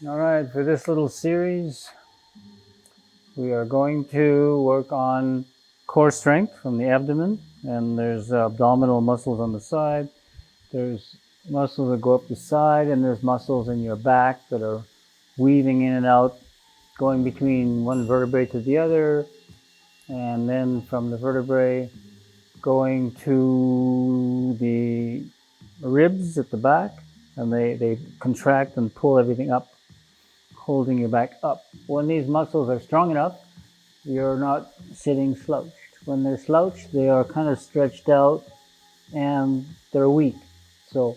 All right, for this little series, we are going to work on core strength from the abdomen, and there's abdominal muscles on the side. There's muscles that go up the side, and there's muscles in your back that are weaving in and out, going between one vertebrae to the other, and then from the vertebrae going to the ribs at the back, and they contract and pull everything up, holding your back up. When these muscles are strong enough, you're not sitting slouched. When they're slouched, they are kind of stretched out and they're weak. So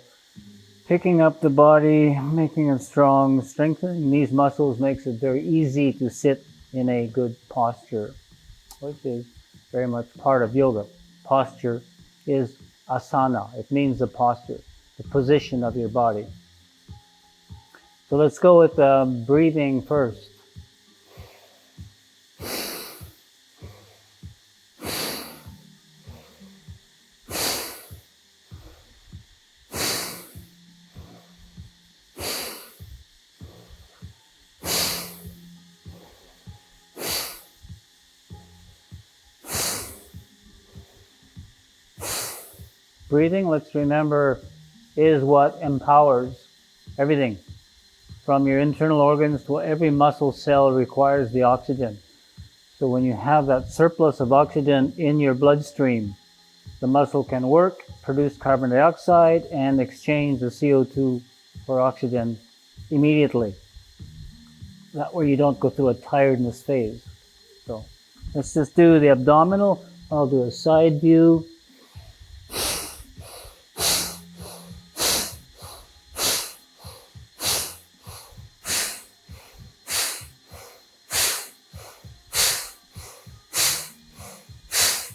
picking up the body, making it strong, strengthening these muscles makes it very easy to sit in a good posture, which is very much part of yoga. Posture is asana. It means the posture, the position of your body. So let's go with breathing first. Breathing, let's remember, is what empowers everything. From your internal organs to every muscle cell requires the oxygen. So when you have that surplus of oxygen in your bloodstream, the muscle can work, produce carbon dioxide, and exchange the CO2 for oxygen immediately. That way you don't go through a tiredness phase. So let's just do the abdominal. I'll do a side view.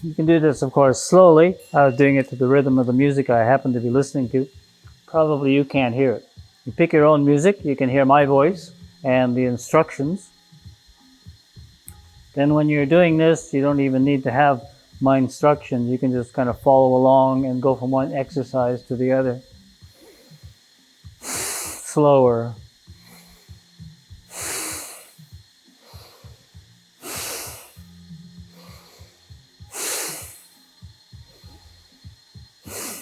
You can do this, of course, slowly. I was doing it to the rhythm of the music I happen to be listening to. Probably you can't hear it. You pick your own music, you can hear my voice and the instructions. Then when you're doing this, you don't even need to have my instructions. You can just kind of follow along and go from one exercise to the other. Slower.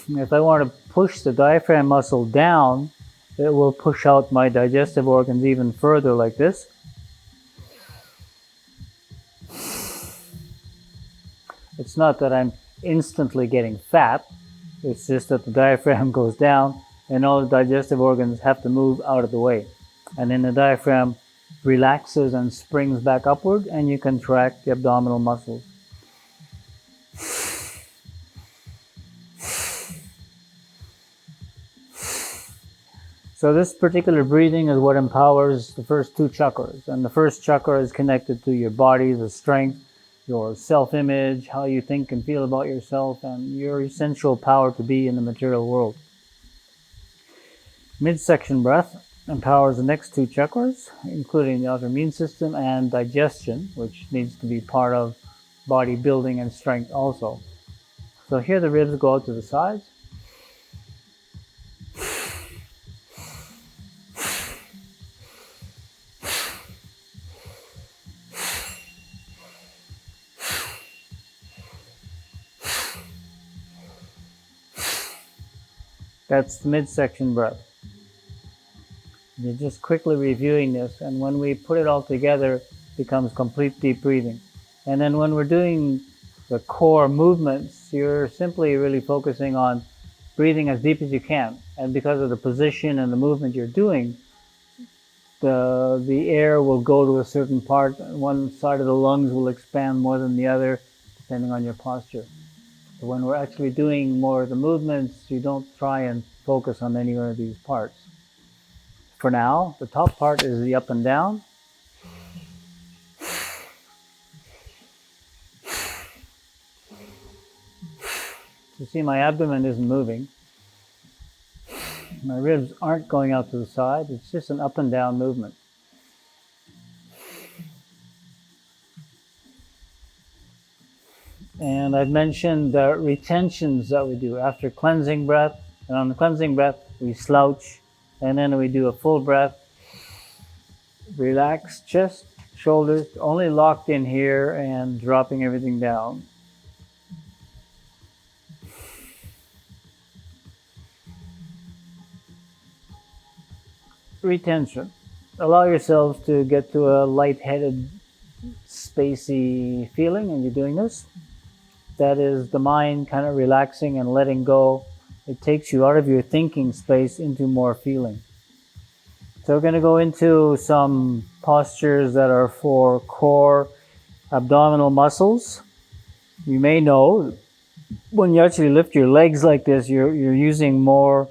If I want to push the diaphragm muscle down, it will push out my digestive organs even further like this. It's not that I'm instantly getting fat, it's just that the diaphragm goes down and all the digestive organs have to move out of the way. And then the diaphragm relaxes and springs back upward, and you contract the abdominal muscles. So this particular breathing is what empowers the first two chakras. And the first chakra is connected to your body, the strength, your self-image, how you think and feel about yourself, and your essential power to be in the material world. Midsection breath empowers the next two chakras, including the autoimmune system and digestion, which needs to be part of body building and strength also. So here the ribs go out to the sides. That's the midsection breath. You're just quickly reviewing this, and when we put it all together, it becomes complete deep breathing. And then when we're doing the core movements, you're simply really focusing on breathing as deep as you can. And because of the position and the movement you're doing, the air will go to a certain part. One side of the lungs will expand more than the other, depending on your posture. So when we're actually doing more of the movements, you don't try and focus on any one of these parts. For now, the top part is the up and down. You see my abdomen isn't moving. My ribs aren't going out to the side. It's just an up and down movement. And I've mentioned the retentions that we do after cleansing breath. And on the cleansing breath, we slouch, and then we do a full breath. Relax chest, shoulders, only locked in here and dropping everything down. Retention. Allow yourselves to get to a lightheaded, spacey feeling, and you're doing this. That is the mind kind of relaxing and letting go. It takes you out of your thinking space into more feeling. So we're going to go into some postures that are for core abdominal muscles. You may know when you actually lift your legs like this, you're using more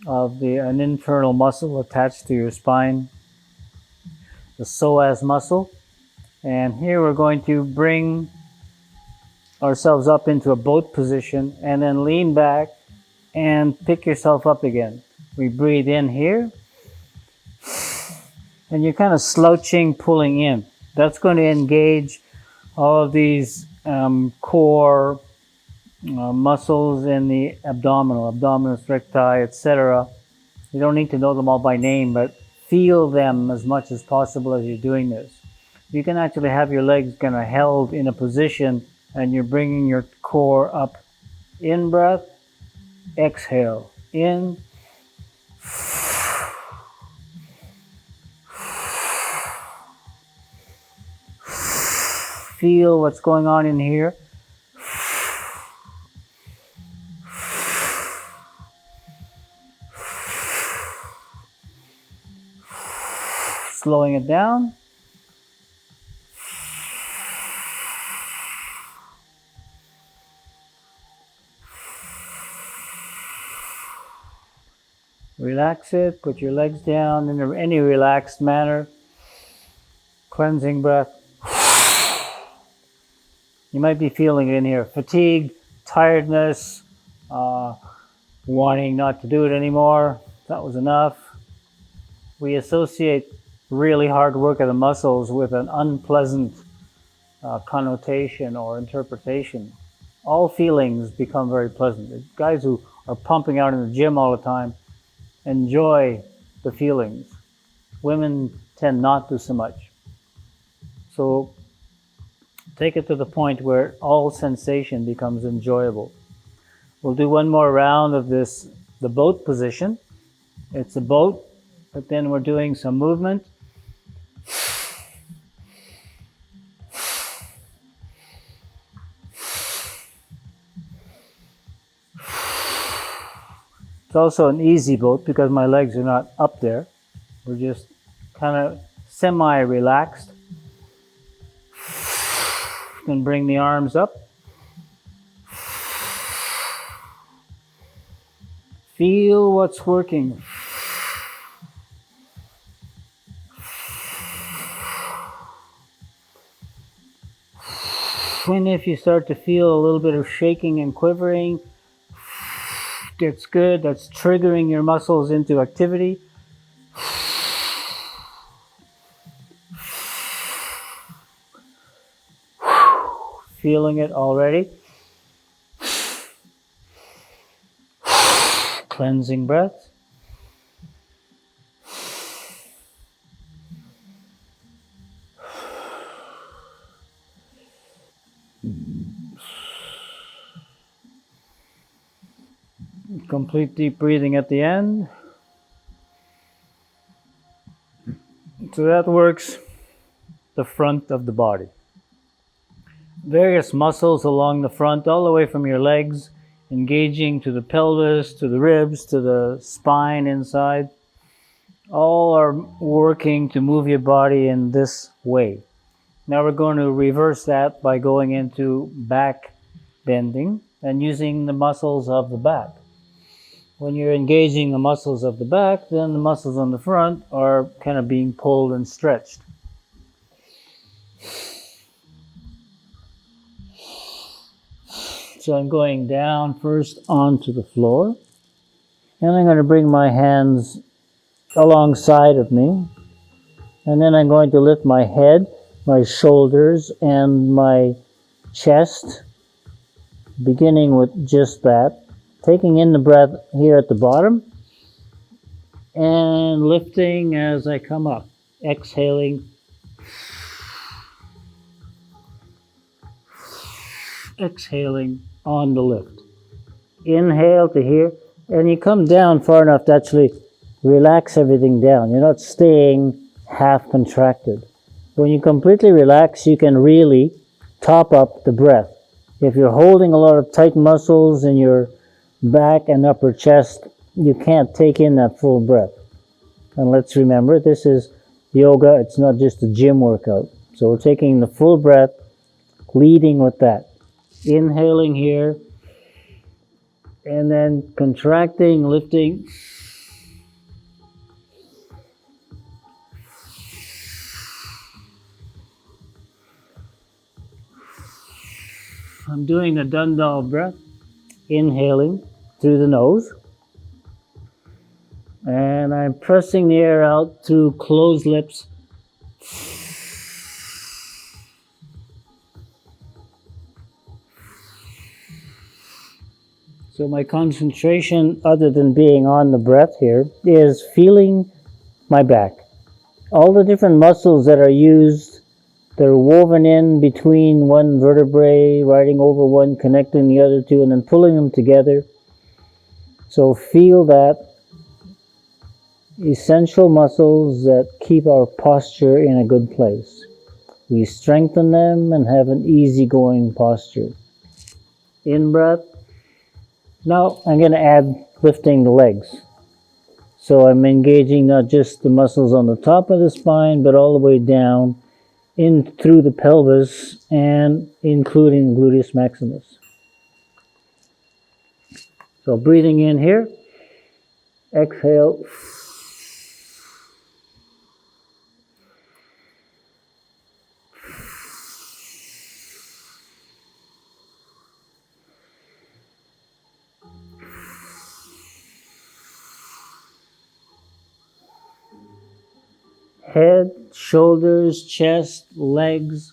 of an internal muscle attached to your spine, the psoas muscle. And here we're going to bring ourselves up into a boat position and then lean back and pick yourself up again. We breathe in here and you're kind of slouching, pulling in. That's going to engage all of these core muscles in the abdominis recti, etc. You don't need to know them all by name, but feel them as much as possible as you're doing this. You can actually have your legs kind of held in a position and you're bringing your core up. In breath, exhale. In. Feel what's going on in here. Slowing it down. Relax it, put your legs down in any relaxed manner. Cleansing breath. You might be feeling it in here. Fatigue, tiredness, wanting not to do it anymore. That was enough. We associate really hard work of the muscles with an unpleasant connotation or interpretation. All feelings become very pleasant. The guys who are pumping out in the gym all the time enjoy the feelings. Women tend not to so much. So take it to the point where all sensation becomes enjoyable. We'll do one more round of this, the boat position. It's a boat, but then we're doing some movement. It's also an easy boat because my legs are not up there. We're just kind of semi-relaxed. You can bring the arms up. Feel what's working. And if you start to feel a little bit of shaking and quivering, that's good. That's triggering your muscles into activity. Feeling it already. Cleansing breath. Complete deep breathing at the end. So that works the front of the body. Various muscles along the front, all the way from your legs, engaging to the pelvis, to the ribs, to the spine inside. All are working to move your body in this way. Now we're going to reverse that by going into back bending and using the muscles of the back. When you're engaging the muscles of the back, then the muscles on the front are kind of being pulled and stretched. So I'm going down first onto the floor, and I'm going to bring my hands alongside of me, and then I'm going to lift my head, my shoulders, and my chest, beginning with just that, taking in the breath here at the bottom, and lifting as I come up. exhaling, exhaling on the lift. Inhale to here, and you come down far enough to actually relax everything down. You're not staying half contracted. When you completely relax, you can really top up the breath. If you're holding a lot of tight muscles in your back and upper chest, you can't take in that full breath. And let's remember, this is yoga, it's not just a gym workout. So we're taking the full breath, leading with that. Inhaling here, and then contracting, lifting. I'm doing a Dandhal breath, inhaling through the nose. And I'm pressing the air out through closed lips. So my concentration, other than being on the breath here, is feeling my back. All the different muscles that are used, they're woven in between one vertebrae, riding over one, connecting the other two, and then pulling them together. So feel that essential muscles that keep our posture in a good place. We strengthen them and have an easygoing posture. In breath. Now I'm going to add lifting the legs. So I'm engaging not just the muscles on the top of the spine, but all the way down in through the pelvis and including the gluteus maximus. So breathing in here, exhale. Head, shoulders, chest, legs.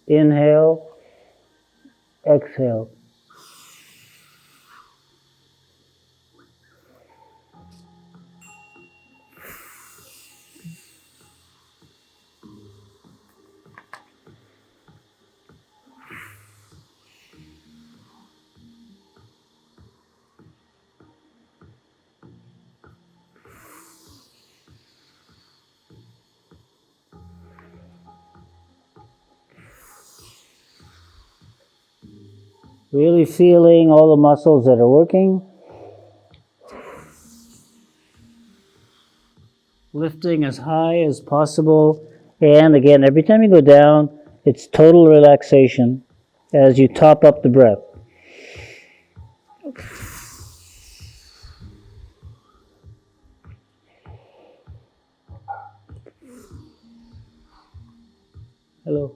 Inhale, exhale. Really feeling all the muscles that are working. Lifting as high as possible. And again, every time you go down, it's total relaxation as you top up the breath. Hello.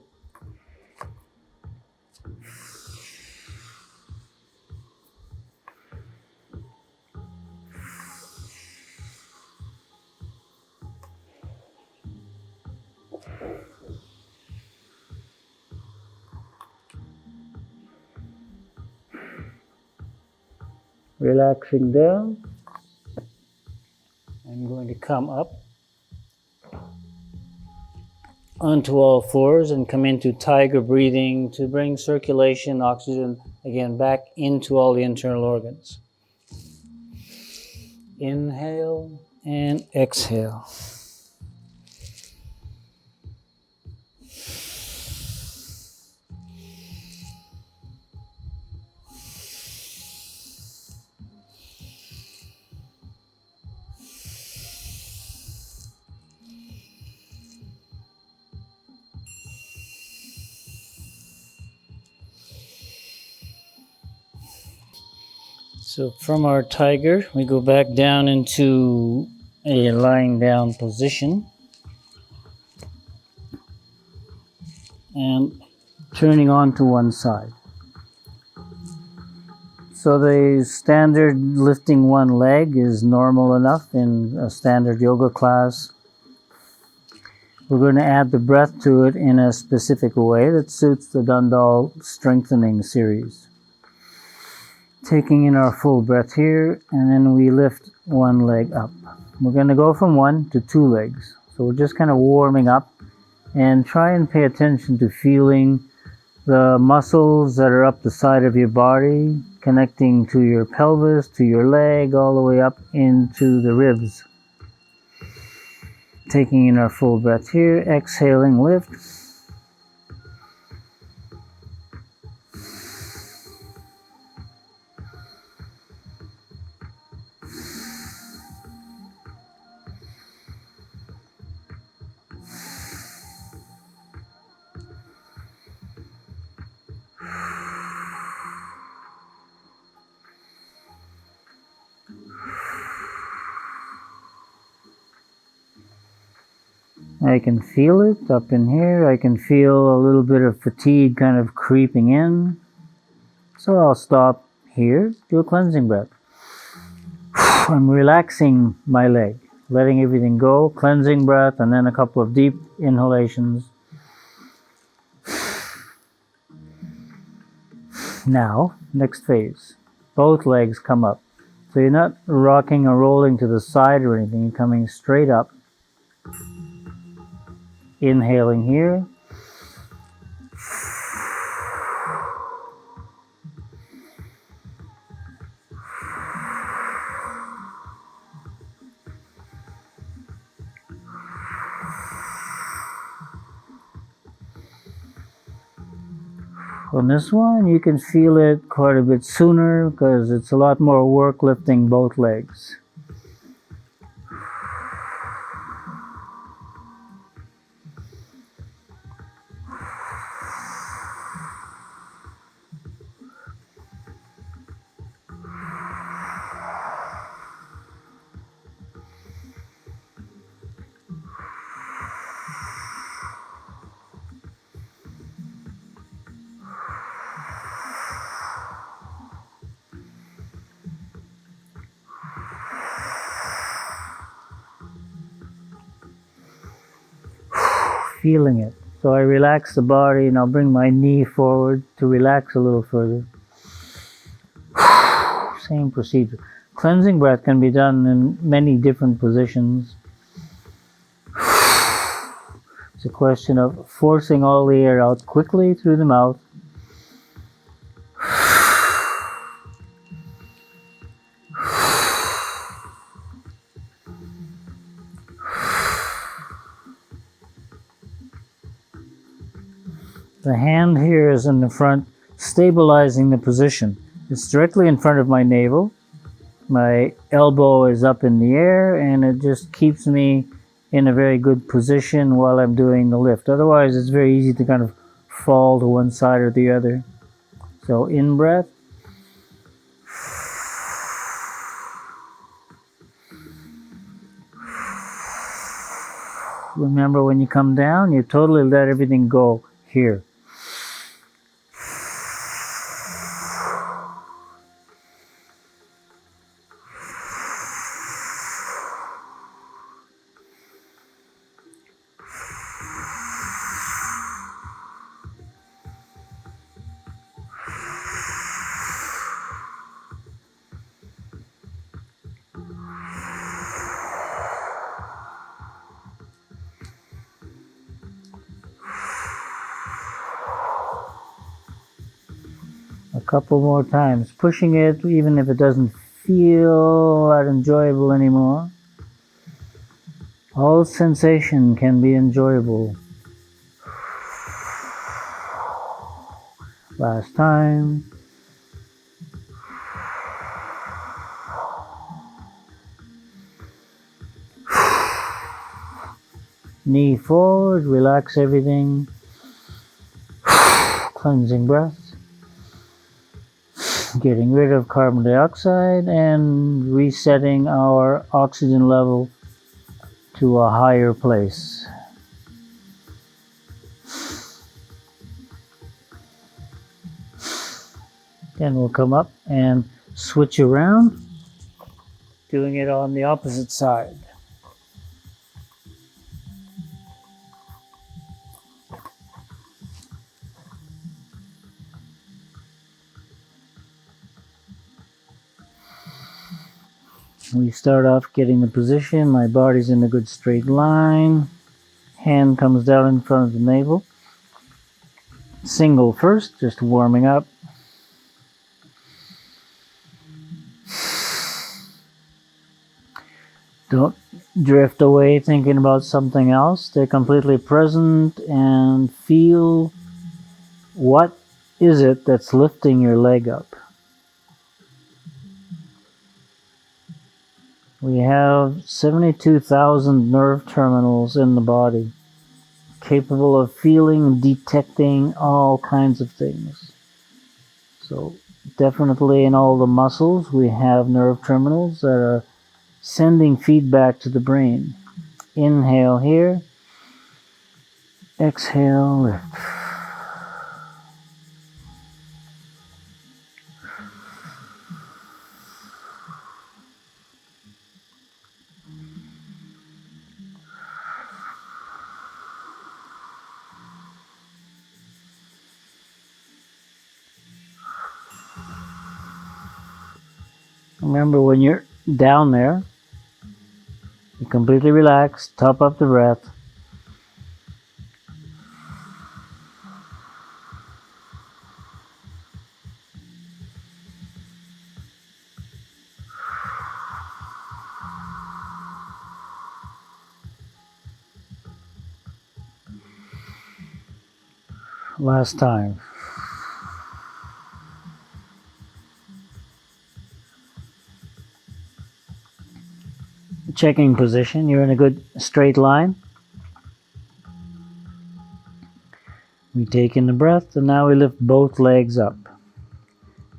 Relaxing down. I'm going to come up onto all fours and come into tiger breathing to bring circulation, oxygen, again, back into all the internal organs. Inhale and exhale. So from our tiger, we go back down into a lying down position and turning on to one side. So the standard lifting one leg is normal enough in a standard yoga class. We're going to add the breath to it in a specific way that suits the Dandhal strengthening series. Taking in our full breath here, and then we lift one leg up. We're going to go from 1 to 2 legs. So we're just kind of warming up, and try and pay attention to feeling the muscles that are up the side of your body, connecting to your pelvis, to your leg, all the way up into the ribs. Taking in our full breath here, exhaling, lift. I can feel it up in here. I can feel a little bit of fatigue kind of creeping in. So I'll stop here, do a cleansing breath. I'm relaxing my leg, letting everything go, cleansing breath, and then a couple of deep inhalations. Now, next phase. Both legs come up. So you're not rocking or rolling to the side or anything, you're coming straight up. Inhaling here. On this one, you can feel it quite a bit sooner because it's a lot more work lifting both legs. Feeling it. So I relax the body and I'll bring my knee forward to relax a little further. Same procedure. Cleansing breath can be done in many different positions. It's a question of forcing all the air out quickly through the mouth. The hand here is in the front, stabilizing the position. It's directly in front of my navel. My elbow is up in the air, and it just keeps me in a very good position while I'm doing the lift. Otherwise, it's very easy to kind of fall to one side or the other. So in breath. Remember, when you come down, you totally let everything go here. A couple more times, pushing it even if it doesn't feel that enjoyable anymore. All sensation can be enjoyable. Last time. Knee forward, relax everything. Cleansing breath. Getting rid of carbon dioxide and resetting our oxygen level to a higher place. Then we'll come up and switch around, doing it on the opposite side. We start off getting the position. My body's in a good straight line. Hand comes down in front of the navel. Single first, just warming up. Don't drift away thinking about something else. Stay completely present and feel what is it that's lifting your leg up. We have 72,000 nerve terminals in the body, capable of feeling, detecting all kinds of things. So definitely in all the muscles we have nerve terminals that are sending feedback to the brain. Inhale here, exhale, lift. Remember, when you're down there, you completely relax, top up the breath. Last time. Checking position, you're in a good straight line. We take in the breath, and now we lift both legs up.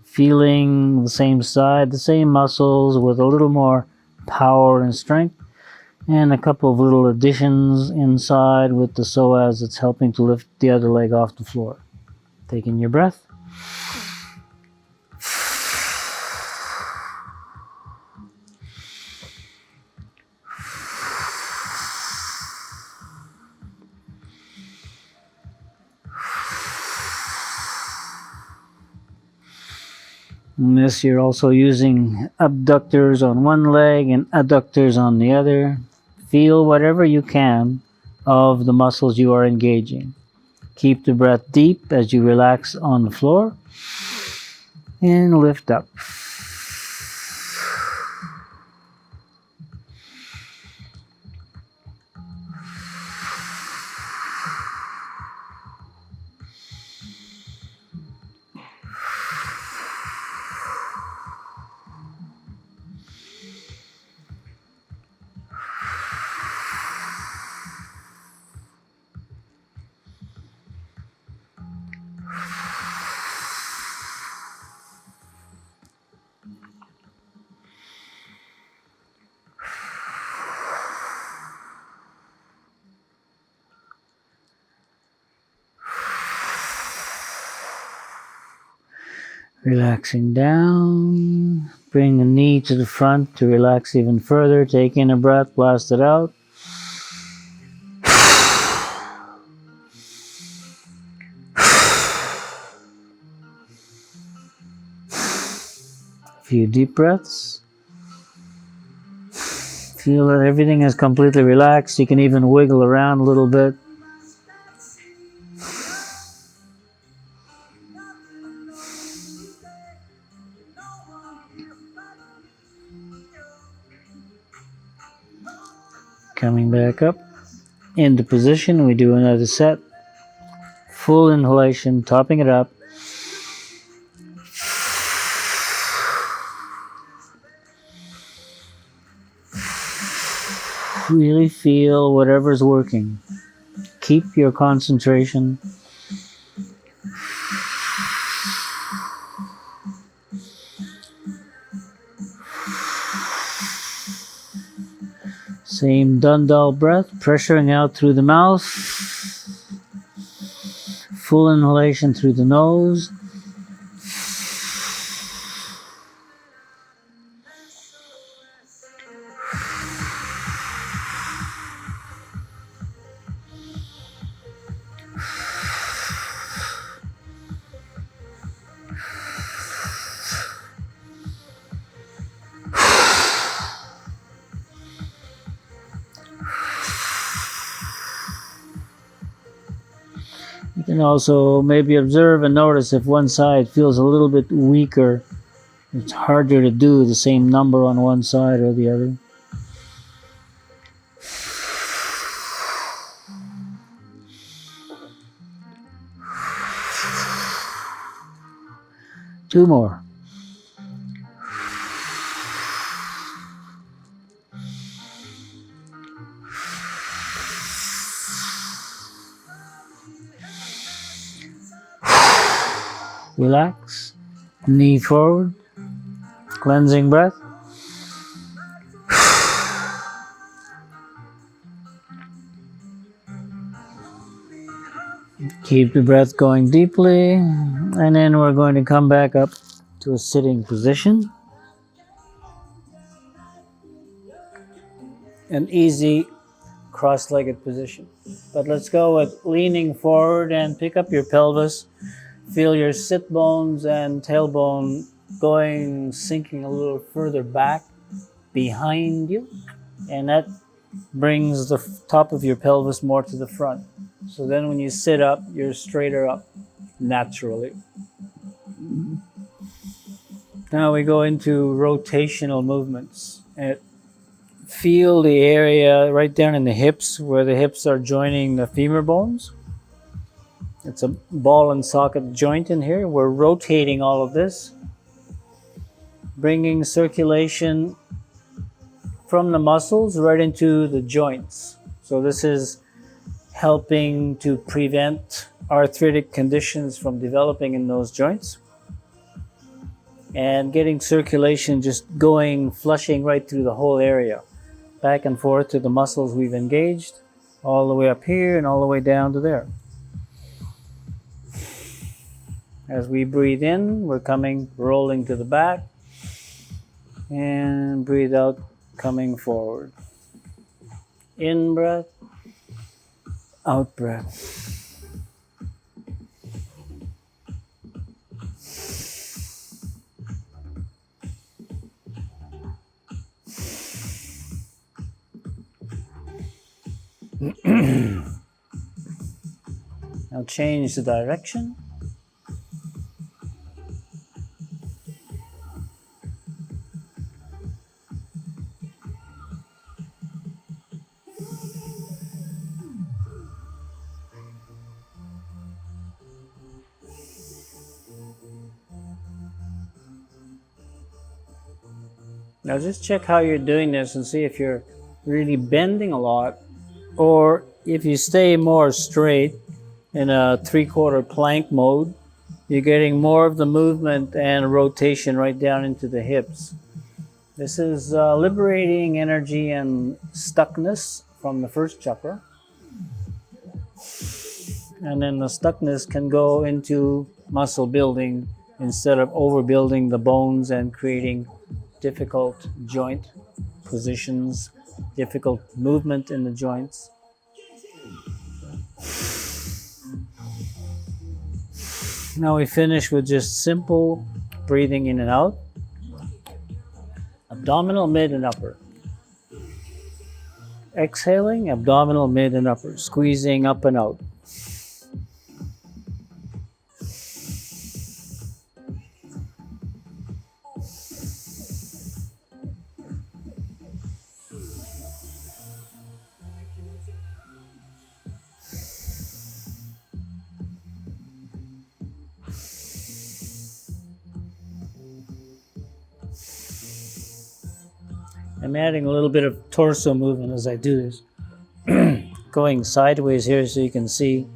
Feeling the same side, the same muscles with a little more power and strength, and a couple of little additions inside with the psoas that's helping to lift the other leg off the floor. Taking your breath. In this, you're also using abductors on one leg and adductors on the other. Feel whatever you can of the muscles you are engaging. Keep the breath deep as you relax on the floor and lift up. Relaxing down. Bring the knee to the front to relax even further. Take in a breath, blast it out. A few deep breaths. Feel that everything is completely relaxed. You can even wiggle around a little bit. Coming back up into position, we do another set. Full inhalation, topping it up. Really feel whatever's working. Keep your concentration. Same Dandhal breath, pressuring out through the mouth. Full inhalation through the nose. You can also maybe observe and notice if one side feels a little bit weaker. It's harder to do the same number on one side or the other. Two more. Relax. Knee forward. Cleansing breath. Keep the breath going deeply, and then we're going to come back up to a sitting position. An easy cross-legged position. But let's go with leaning forward and pick up your pelvis. Feel your sit bones and tailbone sinking a little further back behind you, and that brings the top of your pelvis more to the front. So then when you sit up, you're straighter up naturally. Now we go into rotational movements. Feel the area right down in the hips where the hips are joining the femur bones. It's a ball and socket joint in here. We're rotating all of this, bringing circulation from the muscles right into the joints. So this is helping to prevent arthritic conditions from developing in those joints, and getting circulation just flushing right through the whole area, back and forth to the muscles we've engaged, all the way up here and all the way down to there. As we breathe in, we're rolling to the back, and breathe out, coming forward. In breath, out breath. Now change the direction. Now just check how you're doing this and see if you're really bending a lot, or if you stay more straight in a 3/4 plank mode, you're getting more of the movement and rotation right down into the hips. This is liberating energy and stuckness from the first chakra. And then the stuckness can go into muscle building instead of overbuilding the bones and creating difficult joint positions, difficult movement in the joints. Now we finish with just simple breathing in and out. Abdominal, mid, and upper. Exhaling, abdominal, mid, and upper. Squeezing up and out. I'm adding a little bit of torso movement as I do this. Going sideways here so you can see.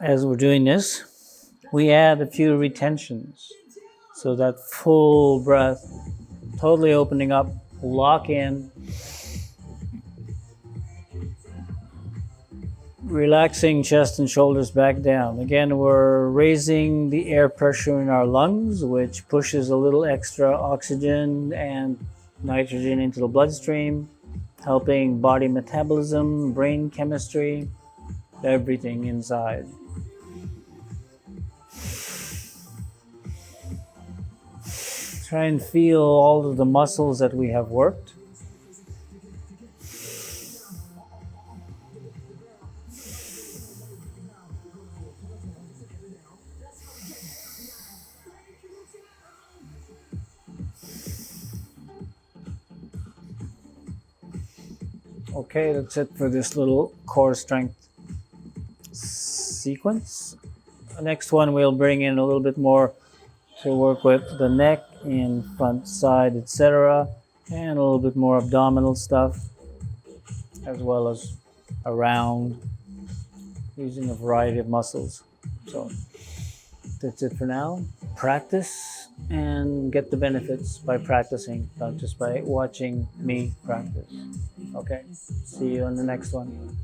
As we're doing this, we add a few retentions. So that full breath, totally opening up, lock in, relaxing chest and shoulders back down. Again, we're raising the air pressure in our lungs, which pushes a little extra oxygen and nitrogen into the bloodstream, helping body metabolism, brain chemistry, everything inside. Try and feel all of the muscles that we have worked. Okay, that's it for this little core strength sequence. The next one we'll bring in a little bit more to work with the neck and front side, etc., and a little bit more abdominal stuff, as well as around, using a variety of muscles. So that's it for now. Practice and get the benefits by practicing, not just by watching me practice. Okay, see you on the next one.